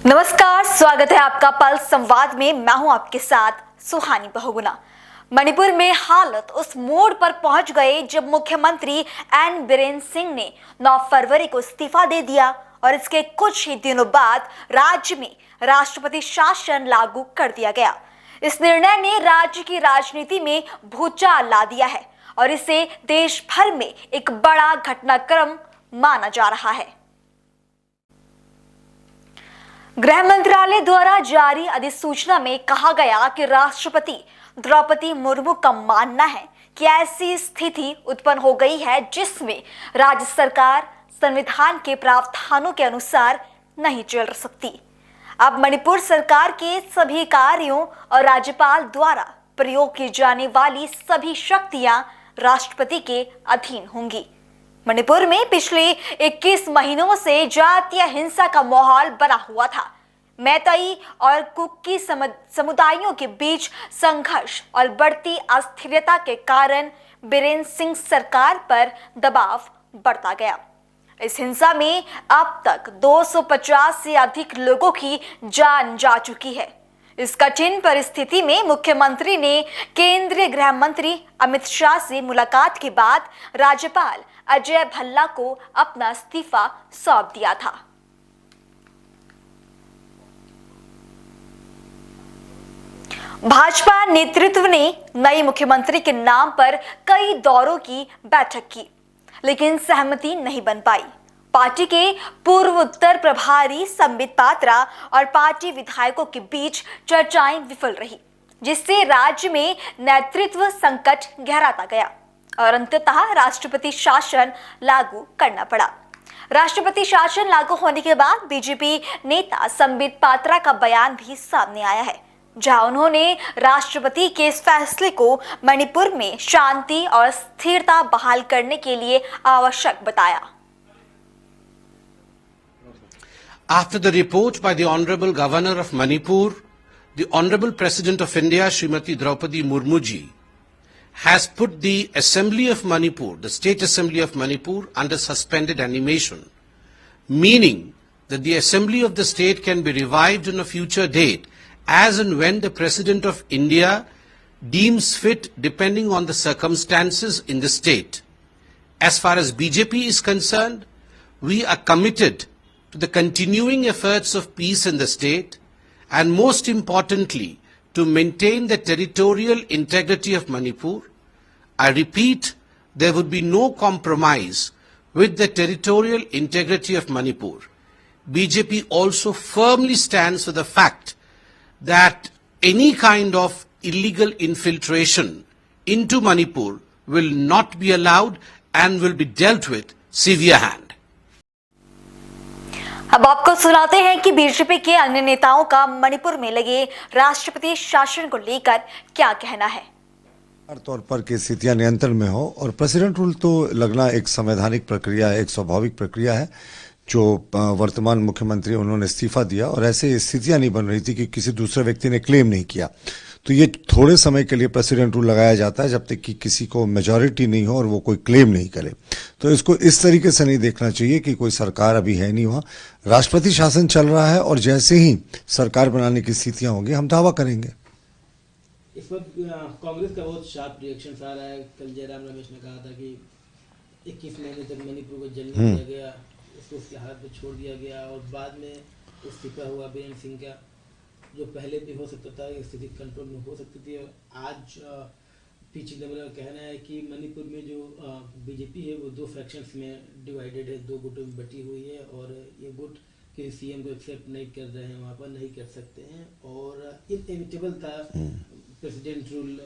नमस्कार, स्वागत है आपका पल संवाद में। मैं हूं आपके साथ सुहानी बहुगुना। मणिपुर में हालत उस मोड़ पर पहुंच गए जब मुख्यमंत्री एन बीरेन सिंह ने 9 फरवरी को इस्तीफा दे दिया और इसके कुछ ही दिनों बाद राज्य में राष्ट्रपति शासन लागू कर दिया गया। इस निर्णय ने राज्य की राजनीति में भूचाल ला दिया है और इसे देश भर में एक बड़ा घटनाक्रम माना जा रहा है। गृह मंत्रालय द्वारा जारी अधिसूचना में कहा गया कि राष्ट्रपति द्रौपदी मुर्मू का मानना है कि ऐसी स्थिति उत्पन्न हो गई है जिसमें राज्य सरकार संविधान के प्रावधानों के अनुसार नहीं चल सकती। अब मणिपुर सरकार के सभी कार्यों और राज्यपाल द्वारा प्रयोग की जाने वाली सभी शक्तियां राष्ट्रपति के अधीन होंगी। मणिपुर में पिछले 21 महीनों से जातीय हिंसा का माहौल बना हुआ था। मैतेई और कुकी समुदायों के बीच संघर्ष और बढ़ती अस्थिरता के कारण बीरेन सिंह सरकार पर दबाव बढ़ता गया। इस हिंसा में अब तक 250 से अधिक लोगों की जान जा चुकी है। इस कठिन परिस्थिति में मुख्यमंत्री ने केंद्रीय गृह मंत्री अमित शाह से मुलाकात के बाद राज्यपाल अजय भल्ला को अपना इस्तीफा सौंप दिया था। भाजपा नेतृत्व ने नए मुख्यमंत्री के नाम पर कई दौरों की बैठक की, लेकिन सहमति नहीं बन पाई। पार्टी के पूर्व उत्तर प्रभारी संबित पात्रा और पार्टी विधायकों के बीच चर्चाएं विफल रही, जिससे राज्य में नेतृत्व संकट गहराता गया और अंततः राष्ट्रपति शासन लागू करना पड़ा। राष्ट्रपति शासन लागू होने के बाद बीजेपी नेता संबित पात्रा का बयान भी सामने आया है, जहां उन्होंने राष्ट्रपति के इस फैसले को मणिपुर में शांति और स्थिरता बहाल करने के लिए आवश्यक बताया। After the report by the Honorable Governor of Manipur, the Honorable President of India, Srimati Draupadi Murmu ji, has put the Assembly of Manipur, the State Assembly of Manipur, under suspended animation, meaning that the Assembly of the state can be revived on a future date as and when the President of India deems fit depending on the circumstances in the state. As far as BJP is concerned, we are committed to the continuing efforts of peace in the state and most importantly to maintain the territorial integrity of Manipur. I repeat, there would be no compromise with the territorial integrity of Manipur. BJP also firmly stands for the fact that any kind of illegal infiltration into Manipur will not be allowed and will be dealt with severe hand. अब आपको सुनाते हैं कि BJP के अन्य नेताओं का मणिपुर में लगे राष्ट्रपति शासन को लेकर क्या कहना है। तौर पर की स्थितियां नियंत्रण में हो और प्रेसिडेंट रूल तो लगना एक संवैधानिक प्रक्रिया है, एक स्वाभाविक प्रक्रिया है। जो वर्तमान मुख्यमंत्री उन्होंने इस्तीफा दिया और ऐसे स्थितियां नहीं बन रही थी कि किसी दूसरे व्यक्ति ने क्लेम नहीं किया, तो ये थोड़े समय के लिए प्रेसिडेंट रूल लगाया जाता है जब तक कि किसी को मेजॉरिटी नहीं हो और वो कोई क्लेम नहीं करे। तो इसको इस तरीके से नहीं देखना चाहिए कि कोई सरकार अभी है नहीं, वहां राष्ट्रपति शासन चल रहा है और जैसे ही सरकार बनाने की स्थितियां होंगी हम दावा करेंगे। इस वक्त कांग्रेस का बहुत शार्प रिएक्शन आ रहा है। कल जयराम रमेश ने कहा था कि 21 महीने तक मणिपुर को जलने दिया गया, इसको उसके हाथ पे छोड़ दिया गया और बाद में इस्तीफा हुआ बीरेन सिंह का, जो पहले भी हो सकता था, स्थिति कंट्रोल में हो सकती थी। आज पी चिदम्बरम का कहना है कि मणिपुर में जो बीजेपी है वो 2 फ्रैक्शंस में डिवाइडेड है, 2 गुटों में बटी हुई है और ये गुट के सीएम को एक्सेप्ट नहीं कर रहे हैं, वहाँ पर नहीं कर सकते हैं और इनएविटेबल था प्रेसिडेंट रूल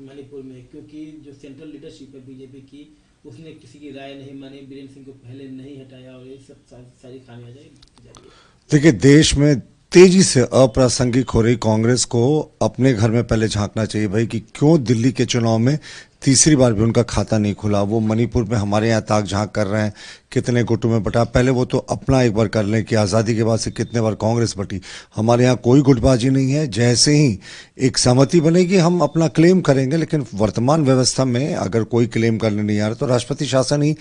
मणिपुर में, क्योंकि जो सेंट्रल लीडरशिप है बीजेपी की उसने किसी की राय नहीं मानी, बीरेन सिंह को पहले नहीं हटाया और ये सब सारी खामियां जाएगी। देखिए, देश में तेजी से अप्रासंगिक हो रही कांग्रेस को अपने घर में पहले झांकना चाहिए भाई कि क्यों दिल्ली के चुनाव में तीसरी बार भी उनका खाता नहीं खुला। वो मणिपुर में हमारे यहाँ ताक झांक कर रहे हैं कितने गुटों में बटा। पहले वो तो अपना एक बार कर लें कि आज़ादी के बाद से कितने बार कांग्रेस बटी। हमारे यहाँ कोई गुटबाजी नहीं है। जैसे ही एक सहमति बनेगी हम अपना क्लेम करेंगे, लेकिन वर्तमान व्यवस्था में अगर कोई क्लेम करने नहीं आ रहा तो राष्ट्रपति शासन ही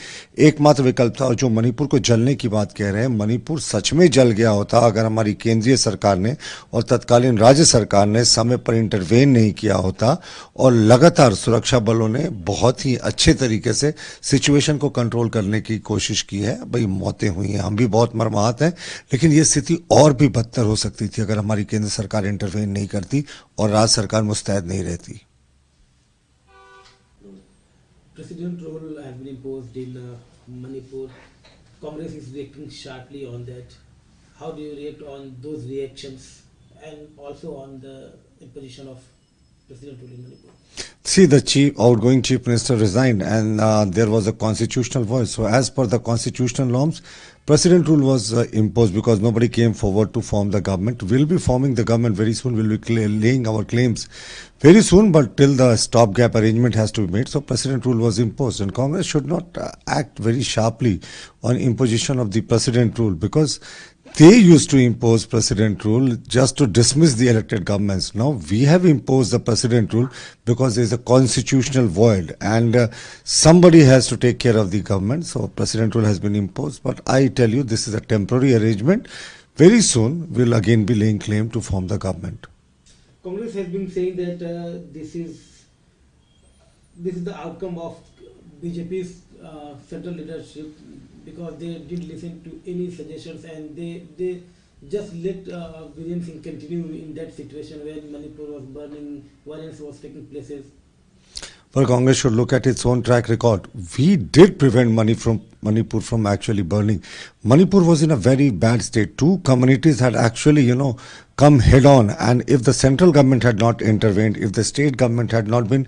एकमात्र विकल्प था। और जो मणिपुर को जलने की बात कह रहे हैं, मणिपुर सच में जल गया होता अगर हमारी केंद्रीय सरकार ने और तत्कालीन राज्य सरकार ने समय पर इंटरवेन नहीं किया होता और लगातार सुरक्षा बलों ने बहुत ही अच्छे तरीके से सिचुएशन को कंट्रोल करने की कोशिश की है। भाई मौतें हुई हैं, हम भी बहुत मर्माहत हैं, लेकिन ये स्थिति और भी बदतर हो सकती थी अगर हमारी केंद्र सरकार इंटरवेन नहीं करती और राज्य सरकार मुस्तैद नहीं रहती। President rule has been imposed in Manipur. Congress is reacting sharply on that. How do you react on those reactions and also on the imposition of president rule in Manipur? See, the outgoing chief minister resigned, and there was a constitutional voice. So, as per the constitutional norms, president rule was imposed because nobody came forward to form the government. We'll be forming the government very soon. We'll be laying our claims very soon, but till the stopgap arrangement has to be made. So, president rule was imposed, and Congress should not act very sharply on imposition of the president rule, because they used to impose president rule just to dismiss the elected governments. Now we have imposed the president rule because there is a constitutional void, and somebody has to take care of the government. So president rule has been imposed, but I tell you, this is a temporary arrangement. Very soon we'll again be laying claim to form the government. Congress has been saying that this is the outcome of BJP's central leadership, because they didn't listen to any suggestions and they just let Viren Singh continue in that situation when Manipur was burning, violence was taking places. But Congress should look at its own track record. We did prevent Manipur from actually burning. Manipur was in a very bad state. Two communities had actually, come head on, and if the central government had not intervened, if the state government had not been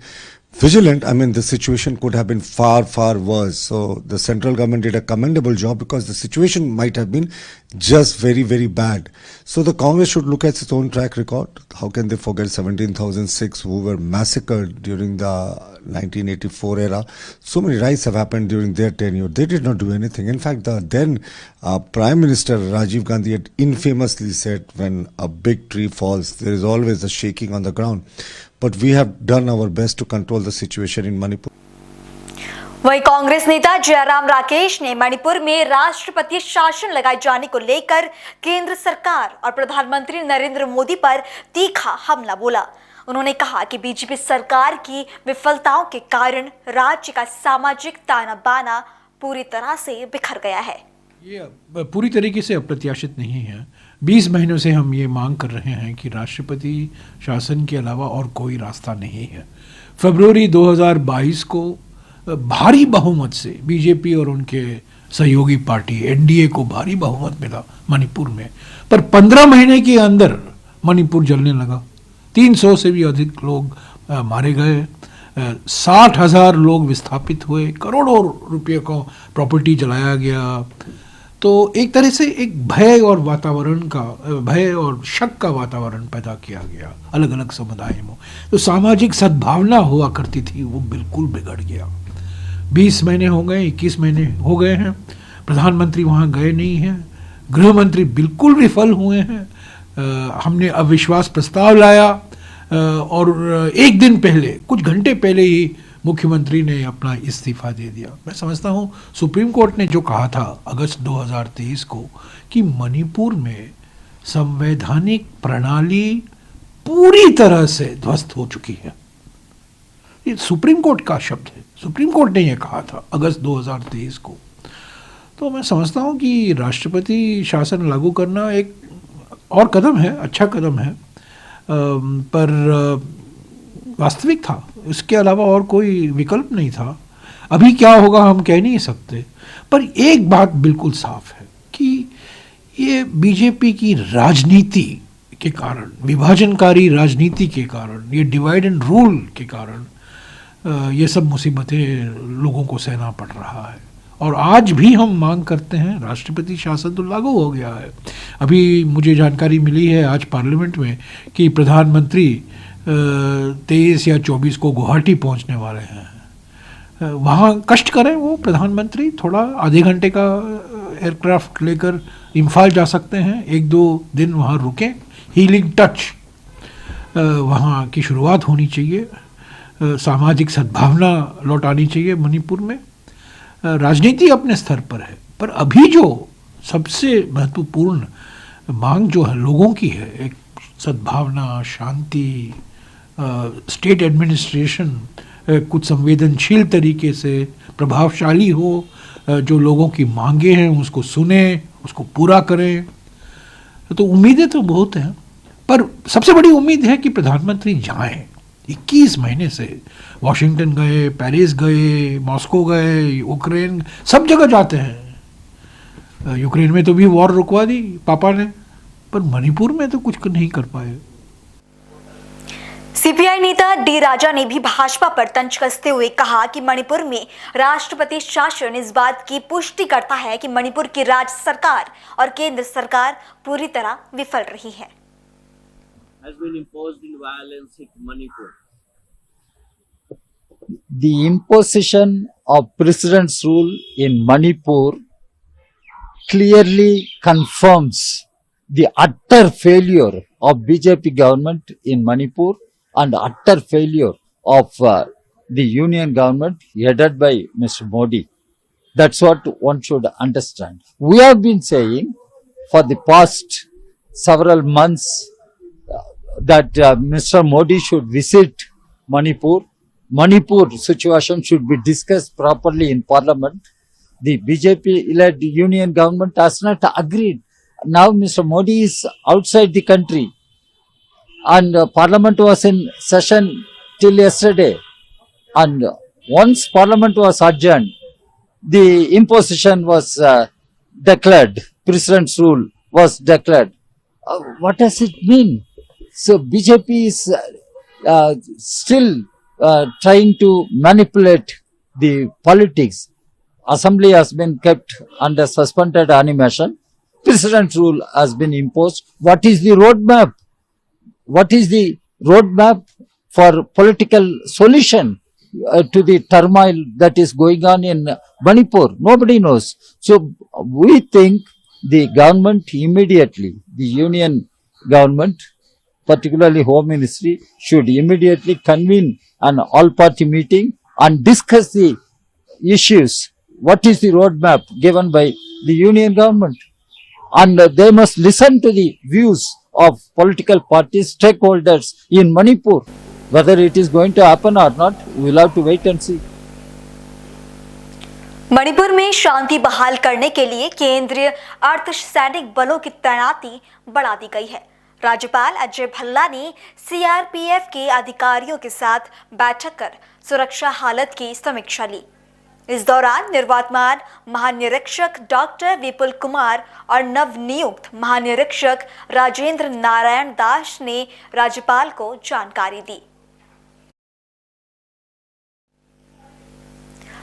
vigilant, the situation could have been far, far worse. So the central government did a commendable job because the situation might have been just very, very bad. So the Congress should look at its own track record. How can they forget 17,000 Sikhs who were massacred during the 1984 era? So many riots have happened during their tenure. They did not do anything. In fact, the then Prime Minister Rajiv Gandhi had infamously said, when a big tree falls, there is always a shaking on the ground. But we have done our best to control the situation in Manipur. वहीं कांग्रेस नेता जयराम राकेश ने मणिपुर में राष्ट्रपति शासन लगाए जाने को लेकर केंद्र सरकार और प्रधानमंत्री नरेंद्र मोदी पर तीखा हमला बोला। उन्होंने कहा कि बीजेपी सरकार की विफलताओं के कारण राज्य का सामाजिक ताना बाना पूरी तरह से बिखर गया है। ये पूरी तरीके से अप्रत्याशित नहीं है। 20 महीनों से हम ये मांग कर रहे हैं कि राष्ट्रपति शासन के अलावा और कोई रास्ता नहीं है। फरवरी 2022 को भारी बहुमत से बीजेपी और उनके सहयोगी पार्टी एनडीए को भारी बहुमत मिला मणिपुर में, पर 15 महीने के अंदर मणिपुर जलने लगा। 300 से भी अधिक लोग मारे गए, 60,000 लोग विस्थापित हुए, करोड़ों रुपये को प्रॉपर्टी जलाया गया। तो एक तरह से एक भय और शक का वातावरण पैदा किया गया अलग अलग समुदायों में। तो सामाजिक सद्भावना हुआ करती थी, वो बिल्कुल बिगड़ गया। 20 महीने हो गए, 21 महीने हो गए हैं, प्रधानमंत्री वहाँ गए नहीं हैं, गृह मंत्री बिल्कुल विफल हुए हैं। हमने अविश्वास प्रस्ताव लाया और एक दिन पहले, कुछ घंटे पहले ही मुख्यमंत्री ने अपना इस्तीफा दे दिया। मैं समझता हूँ सुप्रीम कोर्ट ने जो कहा था अगस्त 2023 को कि मणिपुर में संवैधानिक प्रणाली पूरी तरह से ध्वस्त हो चुकी है, ये सुप्रीम कोर्ट का शब्द है। सुप्रीम कोर्ट ने यह कहा था अगस्त 2023 को। तो मैं समझता हूँ कि राष्ट्रपति शासन लागू करना एक और कदम है, अच्छा कदम है, पर वास्तविक था, इसके अलावा और कोई विकल्प नहीं था। अभी क्या होगा हम कह नहीं सकते, पर एक बात बिल्कुल साफ है कि ये बीजेपी की राजनीति के कारण, विभाजनकारी राजनीति के कारण, ये डिवाइड एंड रूल के कारण ये सब मुसीबतें लोगों को सहना पड़ रहा है। और आज भी हम मांग करते हैं, राष्ट्रपति शासन तो लागू हो गया है। अभी मुझे जानकारी मिली है आज पार्लियामेंट में कि प्रधानमंत्री 23 या 24 को गुवाहाटी पहुंचने वाले हैं। वहाँ कष्ट करें वो प्रधानमंत्री, थोड़ा आधे घंटे का एयरक्राफ्ट लेकर इम्फाल जा सकते हैं, 1-2 दिन वहाँ रुकें, हीलिंग टच वहाँ की शुरुआत होनी चाहिए, सामाजिक सद्भावना लौटानी चाहिए मणिपुर में। राजनीति अपने स्तर पर है, पर अभी जो सबसे महत्वपूर्ण मांग जो है लोगों की है, एक सद्भावना, शांति, स्टेट एडमिनिस्ट्रेशन कुछ संवेदनशील तरीके से प्रभावशाली हो, जो लोगों की मांगे हैं उसको सुने, उसको पूरा करें। तो उम्मीदें तो बहुत हैं, पर सबसे बड़ी उम्मीद है कि प्रधानमंत्री जाएं। 21 महीने से वॉशिंगटन गए, पेरिस गए, मॉस्को गए, यूक्रेन, सब जगह जाते हैं। यूक्रेन में तो भी वॉर रुकवा दी पापा ने, पर मणिपुर में तो कुछ नहीं कर पाए। सीपीआई नेता डी राजा ने भी भाजपा पर तंज कसते हुए कहा कि मणिपुर में राष्ट्रपति शासन इस बात की पुष्टि करता है कि मणिपुर की राज्य सरकार और केंद्र सरकार पूरी तरह विफल रही है। Has been imposed in violence in Manipur. The imposition of president's rule in Manipur clearly confirms the utter failure of BJP government in Manipur and utter failure of the union government headed by Mr. Modi. That's what one should understand. We have been saying for the past several months that Mr. Modi should visit Manipur. Manipur situation should be discussed properly in parliament. The BJP-led union government has not agreed. Now Mr. Modi is outside the country and parliament was in session till yesterday. And once parliament was adjourned, the imposition was declared. President's rule was declared. What does it mean? So BJP is still trying to manipulate the politics. Assembly has been kept under suspended animation. President's rule has been imposed. What is the roadmap? What is the roadmap for political solution to the turmoil that is going on in Manipur? Nobody knows. So we think the government immediately, the union government, particularly Home Ministry, should immediately convene an all-party meeting and discuss the issues. What is the roadmap given by the union government? And they must listen to the views of political parties, stakeholders in Manipur. Whether it is going to happen or not, we will have to wait and see. Manipur में शांति बहाल करने के लिए केंद्रीय अर्धसैनिक बलों की तैनाती बढ़ा दी गई है। राज्यपाल अजय भल्ला ने सीआरपीएफ के अधिकारियों के साथ बैठक कर सुरक्षा हालत की समीक्षा ली। इस दौरान निर्वातमान महानिरीक्षक डॉक्टर विपुल कुमार और नवनियुक्त महानिरीक्षक राजेंद्र नारायण दास ने राज्यपाल को जानकारी दी।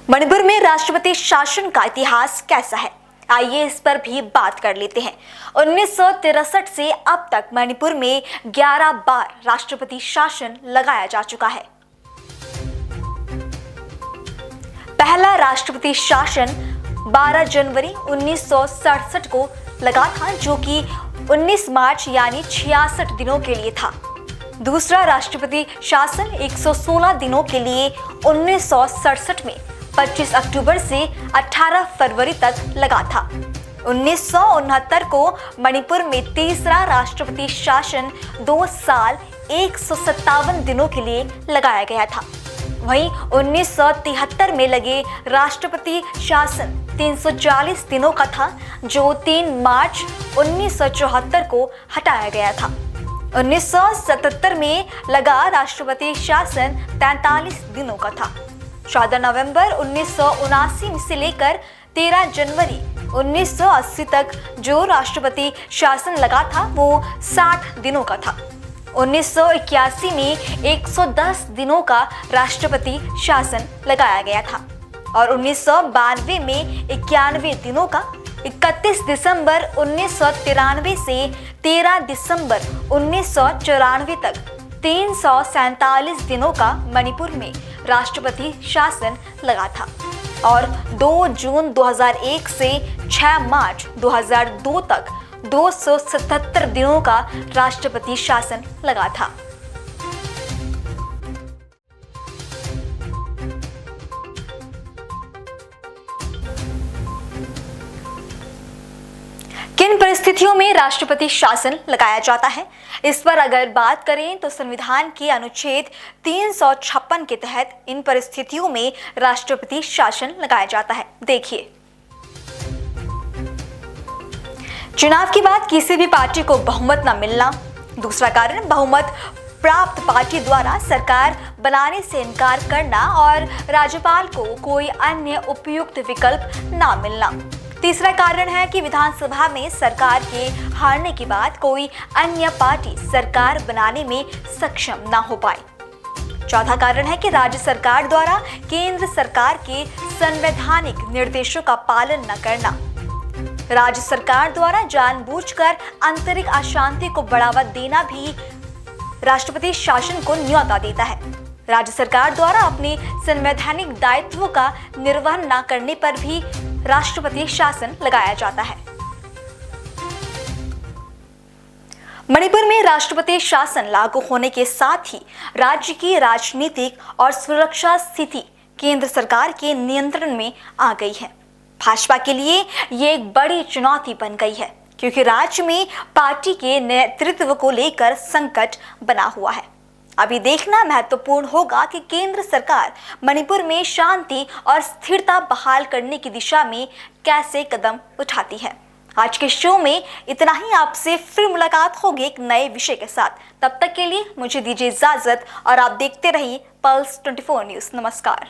मणिपुर में राष्ट्रपति शासन का इतिहास कैसा है, आइए इस पर भी बात कर लेते हैं। 1963 से अब तक मणिपुर में 11 बार राष्ट्रपति शासन लगाया जा चुका है। पहला राष्ट्रपति शासन 12 जनवरी 1967 को लगा था, जो कि 19 मार्च यानी 66 दिनों के लिए था। दूसरा राष्ट्रपति शासन 116 दिनों के लिए 1967 में 25 अक्टूबर से 18 फरवरी तक लगा था। 1969 को मणिपुर में तीसरा राष्ट्रपति शासन 2 साल 157 दिनों के लिए लगाया गया था। वहीं 1973 में लगे राष्ट्रपति शासन 340 दिनों का था, जो 3 मार्च 1974 को हटाया गया था। 1977 में लगा राष्ट्रपति शासन 43 दिनों का था। 14 नवंबर 1979 से लेकर 13 जनवरी 1980 तक जो राष्ट्रपति शासन लगा था वो 60 दिनों का था। 1981 में 110 दिनों का राष्ट्रपति शासन लगाया गया था और 1992 में 91 दिनों का। 31 दिसंबर 1993 से 13 दिसंबर 1994 तक 347 दिनों का मणिपुर में राष्ट्रपति शासन लगा था और 2 जून 2001 से 6 मार्च 2002 तक 277 दिनों का राष्ट्रपति शासन लगा था। किन परिस्थितियों में राष्ट्रपति शासन लगाया जाता है, इस पर अगर बात करें तो संविधान के अनुच्छेद 356 के तहत इन परिस्थितियों में राष्ट्रपति शासन लगाया जाता है। देखिए, चुनाव के बाद किसी भी पार्टी को बहुमत न मिलना। दूसरा कारण, बहुमत प्राप्त पार्टी द्वारा सरकार बनाने से इनकार करना और राज्यपाल को कोई अन्य उपयुक्त विकल्प न मिलना। तीसरा कारण है कि विधानसभा में सरकार के हारने के बाद कोई अन्य पार्टी सरकार बनाने में सक्षम न हो पाए। चौथा कारण है कि राज्य सरकार द्वारा केंद्र सरकार के संवैधानिक निर्देशों का पालन न करना। राज्य सरकार द्वारा जानबूझकर आंतरिक अशांति को बढ़ावा देना भी राष्ट्रपति शासन को न्योता देता है। राज्य सरकार द्वारा अपने संवैधानिक दायित्वों का निर्वहन न करने पर भी राष्ट्रपति शासन लगाया जाता है। मणिपुर में राष्ट्रपति शासन लागू होने के साथ ही राज्य की राजनीतिक और सुरक्षा स्थिति केंद्र सरकार के नियंत्रण में आ गई है। भाजपा के लिए ये एक बड़ी चुनौती बन गई है, क्योंकि राज्य में पार्टी के नेतृत्व को लेकर संकट बना हुआ है। अभी देखना महत्वपूर्ण होगा कि केंद्र सरकार मणिपुर में शांति और स्थिरता बहाल करने की दिशा में कैसे कदम उठाती है। आज के शो में इतना ही। आपसे फिर मुलाकात होगी एक नए विषय के साथ। तब तक के लिए मुझे दीजिए इजाजत और आप देखते रहिए पल्स 24 न्यूज़। नमस्कार।